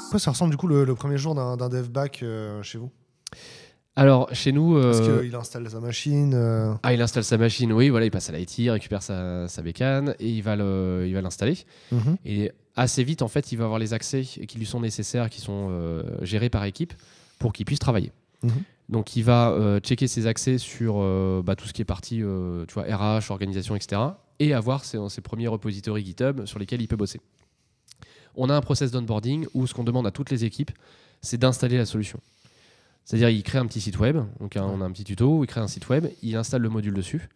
Quoi ça ressemble du coup le premier jour d'un dev back chez vous? Alors, chez nous... Parce qu'il installe sa machine. il installe sa machine, oui, voilà, il passe à l'IT, il récupère sa bécane et il va l'installer. Mhm. Et assez vite, en fait, il va avoir les accès qui lui sont nécessaires, qui sont gérés par équipe pour qu'il puisse travailler. Mhm. Donc, il va checker ses accès sur tout ce qui est partie tu vois, RH, organisation, etc. Et avoir ses premiers repositories GitHub sur lesquels il peut bosser. On a un process d'onboarding où ce qu'on demande à toutes les équipes, c'est d'installer la solution. C'est-à-dire, il crée un petit site web, donc on a un petit tuto où il crée un site web, il installe le module dessus,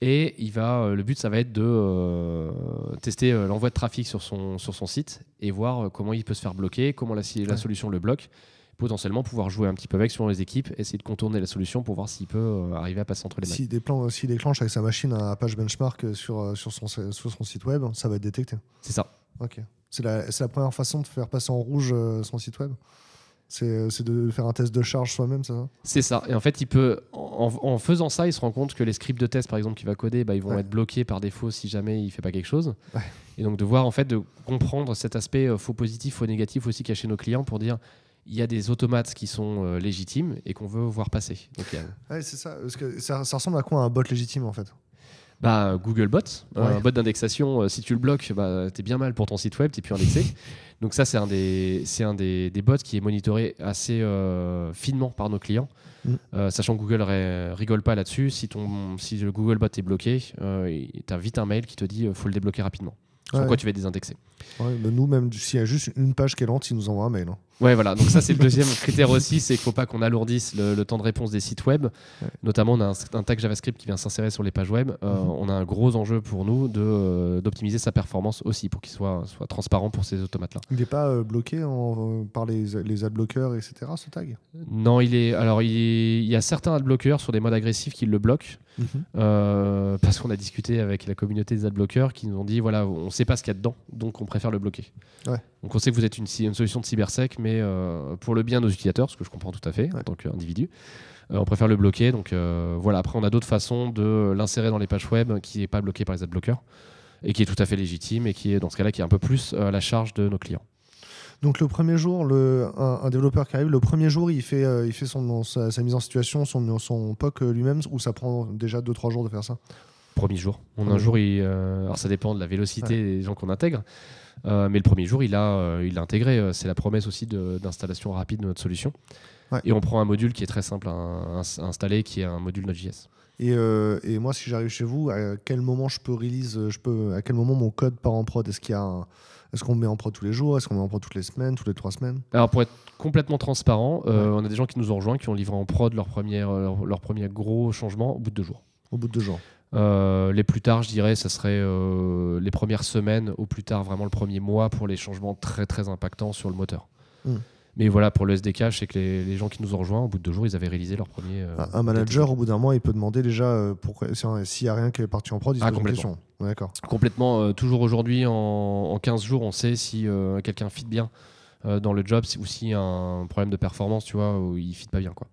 et le but, ça va être de tester l'envoi de trafic sur son site et voir comment il peut se faire bloquer, comment la solution le bloque, potentiellement pouvoir jouer un petit peu avec sur les équipes, essayer de contourner la solution pour voir s'il peut arriver à passer entre les mains. S'il déclenche avec sa machine un page benchmark sur son site web, ça va être détecté. C'est ça. Ok. C'est la première façon de faire passer en rouge son site web. C'est de faire un test de charge soi-même, c'est ça? C'est ça. Et en fait, il peut, en faisant ça, il se rend compte que les scripts de test, par exemple, qu'il va coder, ils vont être bloqués par défaut si jamais il ne fait pas quelque chose. Ouais. Et donc, de comprendre cet aspect faux positif, faux négatif aussi qu'a chez nos clients pour dire il y a des automates qui sont légitimes et qu'on veut voir passer. Donc, c'est ça. Parce que ça ressemble à quoi un bot légitime, en fait? Googlebot, un bot d'indexation, si tu le bloques, t'es bien mal pour ton site web, t'es plus indexé. Donc ça, c'est un des bots qui est monitoré assez finement par nos clients, sachant que Google rigole pas là-dessus. Si le Googlebot est bloqué, t'as vite un mail qui te dit faut le débloquer rapidement. Sur quoi tu vas désindexer. Nous, même s'il y a juste une page qui est lente, ils nous envoient un mail. Ouais, voilà. Donc ça, c'est le deuxième critère aussi, c'est qu'il ne faut pas qu'on alourdisse le temps de réponse des sites web. Ouais. Notamment, on a un tag JavaScript qui vient s'insérer sur les pages web. On a un gros enjeu pour nous d'optimiser sa performance aussi pour qu'il soit transparent pour ces automates-là. Il n'est pas bloqué par les adblockers, etc., ce tag? Non, il y a certains adblockers sur des modes agressifs qui le bloquent. Parce qu'on a discuté avec la communauté des adblockers qui nous ont dit voilà, on ne sait pas ce qu'il y a dedans, donc on préfère le bloquer. Ouais. Donc on sait que vous êtes une solution de cybersec, mais pour le bien de nos utilisateurs, ce que je comprends tout à fait en tant qu'individu, on préfère le bloquer. Donc voilà. Après, on a d'autres façons de l'insérer dans les pages web qui n'est pas bloqué par les adblockers et qui est tout à fait légitime et qui est dans ce cas-là qui est un peu plus à la charge de nos clients. Donc le premier jour, un développeur qui arrive, le premier jour, il fait sa mise en situation, son POC lui-même, ou ça prend déjà 2-3 jours de faire ça? Premier jour. Un jour, alors ça dépend de la vélocité des gens qu'on intègre, mais le premier jour, il l'a intégré. C'est la promesse aussi d'installation rapide de notre solution. Ouais. Et on prend un module qui est très simple à installer, qui est un module Node.js. Et moi, si j'arrive chez vous, à quel moment à quel moment mon code part en prod? Est-ce qu'on met en prod tous les jours? Est-ce qu'on met en prod toutes les semaines, toutes les 3 semaines? Alors pour être complètement transparent, on a des gens qui nous ont rejoints, qui ont livré en prod leur premier gros changement au bout de 2 jours. Au bout de 2 jours. Les plus tard, je dirais, ça serait les premières semaines, au plus tard vraiment le premier mois pour les changements très très impactants sur le moteur. Mais voilà, pour le SDK, je sais que les gens qui nous ont rejoints, au bout de 2 jours, ils avaient réalisé leur premier... un manager, au bout d'un mois, il peut demander déjà s'il n'y a rien qui est parti en prod, il se pose une question. Ouais, d'accord. Complètement. Toujours aujourd'hui, en 15 jours, on sait si quelqu'un fit bien dans le job ou s'il y a un problème de performance, tu vois, où il fit pas bien, quoi.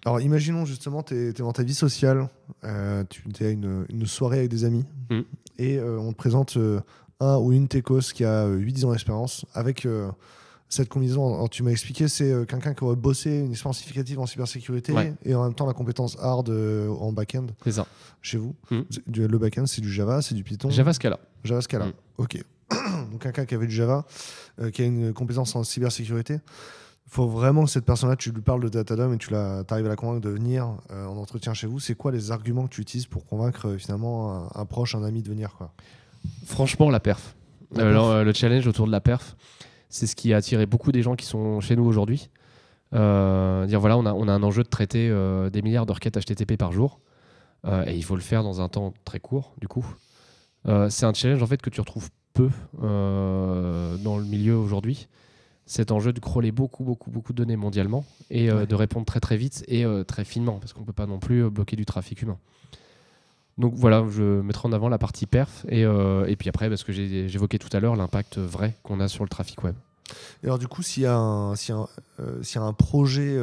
Alors, imaginons justement, tu es dans ta vie sociale, tu es à une soirée avec des amis, et on te présente un ou une techos qui a 8-10 ans d'expérience avec... cette combinaison, alors tu m'as expliqué, c'est quelqu'un qui aurait bossé une expérience significative en cybersécurité et en même temps la compétence hard en back-end. C'est ça. Chez vous. Le back-end, c'est du Java, c'est du Python. Java Scala. Ok. Donc quelqu'un qui avait du Java, qui a une compétence en cybersécurité. Il faut vraiment que cette personne-là, tu lui parles de Datadom et tu arrives à la convaincre de venir en entretien chez vous. C'est quoi les arguments que tu utilises pour convaincre finalement un proche, un ami de venir, quoi? Franchement, la perf. Le challenge autour de la perf, c'est ce qui a attiré beaucoup des gens qui sont chez nous aujourd'hui. Dire voilà, on a un enjeu de traiter des milliards de requêtes HTTP par jour et il faut le faire dans un temps très court, du coup. C'est un challenge en fait que tu retrouves peu dans le milieu aujourd'hui. Cet enjeu de crawler beaucoup de données mondialement et de répondre très très vite et très finement, parce qu'on ne peut pas non plus bloquer du trafic humain. Donc voilà, je mettrai en avant la partie perf et puis après, parce que j'évoquais tout à l'heure, l'impact vrai qu'on a sur le trafic web. Et alors du coup, s'il y a un projet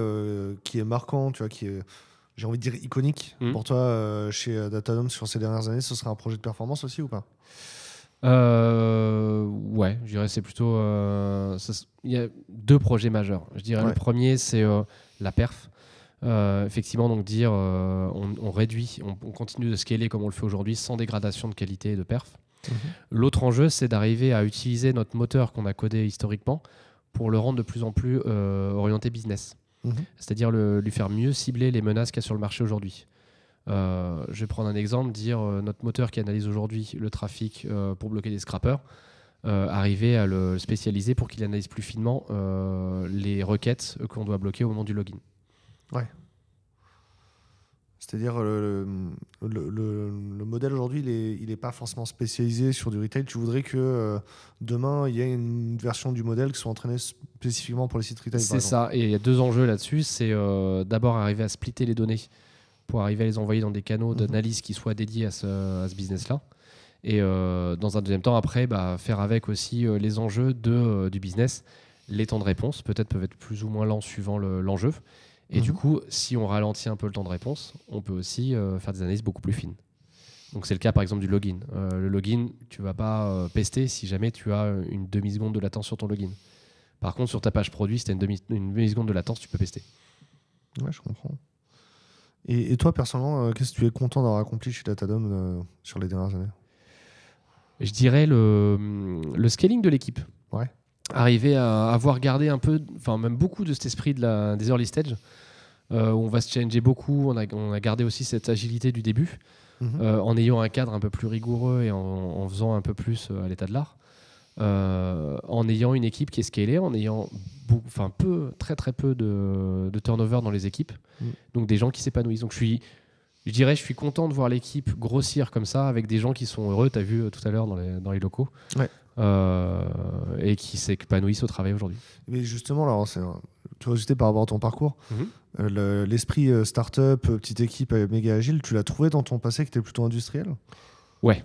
qui est marquant, tu vois, qui est, j'ai envie de dire, iconique pour toi chez Datadom sur ces dernières années, ce serait un projet de performance aussi ou pas? Ouais, je dirais c'est plutôt... il y a 2 projets majeurs. Je dirais le premier, c'est la perf. Effectivement, donc dire on réduit, on continue de scaler comme on le fait aujourd'hui sans dégradation de qualité et de perf. L'autre enjeu, c'est d'arriver à utiliser notre moteur qu'on a codé historiquement pour le rendre de plus en plus orienté business. C'est-à-dire lui faire mieux cibler les menaces qu'il y a sur le marché aujourd'hui. Je vais prendre un exemple, dire notre moteur qui analyse aujourd'hui le trafic pour bloquer des scrappers, arriver à le spécialiser pour qu'il analyse plus finement les requêtes qu'on doit bloquer au moment du login. Ouais. C'est-à-dire le modèle aujourd'hui, il est pas forcément spécialisé sur du retail. Tu voudrais que demain, il y ait une version du modèle qui soit entraînée spécifiquement pour les sites retail. C'est ça. Et il y a 2 enjeux là-dessus. C'est d'abord arriver à splitter les données pour arriver à les envoyer dans des canaux d'analyse qui soient dédiés à ce business-là. Et dans un deuxième temps, après, faire avec aussi les enjeux du business. Les temps de réponse, peut-être, peuvent être plus ou moins lents suivant l'enjeu. Et du coup, si on ralentit un peu le temps de réponse, on peut aussi faire des analyses beaucoup plus fines. Donc c'est le cas par exemple du login. Le login, tu ne vas pas pester si jamais tu as une demi-seconde de latence sur ton login. Par contre, sur ta page produit, si tu as une demi-seconde de latence, tu peux pester. Ouais, je comprends. Et toi, personnellement, qu'est-ce que tu es content d'avoir accompli chez Datadom sur les dernières années ? Je dirais le scaling de l'équipe. Ouais. Arriver à avoir gardé un peu, enfin même beaucoup de cet esprit des early stage, où on va se challenger beaucoup, on a gardé aussi cette agilité du début, en ayant un cadre un peu plus rigoureux et en faisant un peu plus à l'état de l'art, en ayant une équipe qui est scalée, en ayant très peu de turnover dans les équipes, donc des gens qui s'épanouissent. Donc je suis content de voir l'équipe grossir comme ça, avec des gens qui sont heureux, tu as vu tout à l'heure dans les locaux. Ouais. Et qui s'épanouissent au travail aujourd'hui. Mais justement, alors, c'est une curiosité par rapport à ton parcours. L'esprit start-up, petite équipe méga agile, tu l'as trouvé dans ton passé qui était plutôt industriel ? Ouais,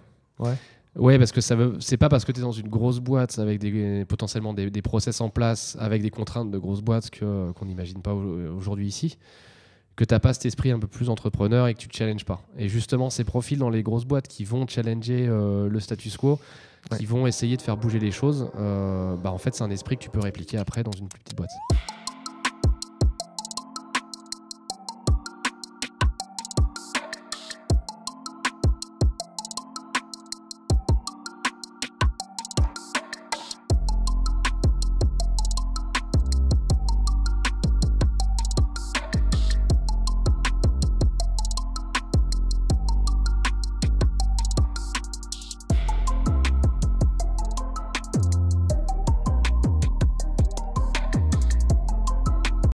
parce que c'est pas parce que tu es dans une grosse boîte avec potentiellement des process en place, avec des contraintes de grosse boîte qu'on n'imagine pas aujourd'hui ici, que tu n'as pas cet esprit un peu plus entrepreneur et que tu ne te challenges pas. Et justement, ces profils dans les grosses boîtes qui vont challenger le status quo, qui vont essayer de faire bouger les choses, en fait, c'est un esprit que tu peux répliquer après dans une plus petite boîte.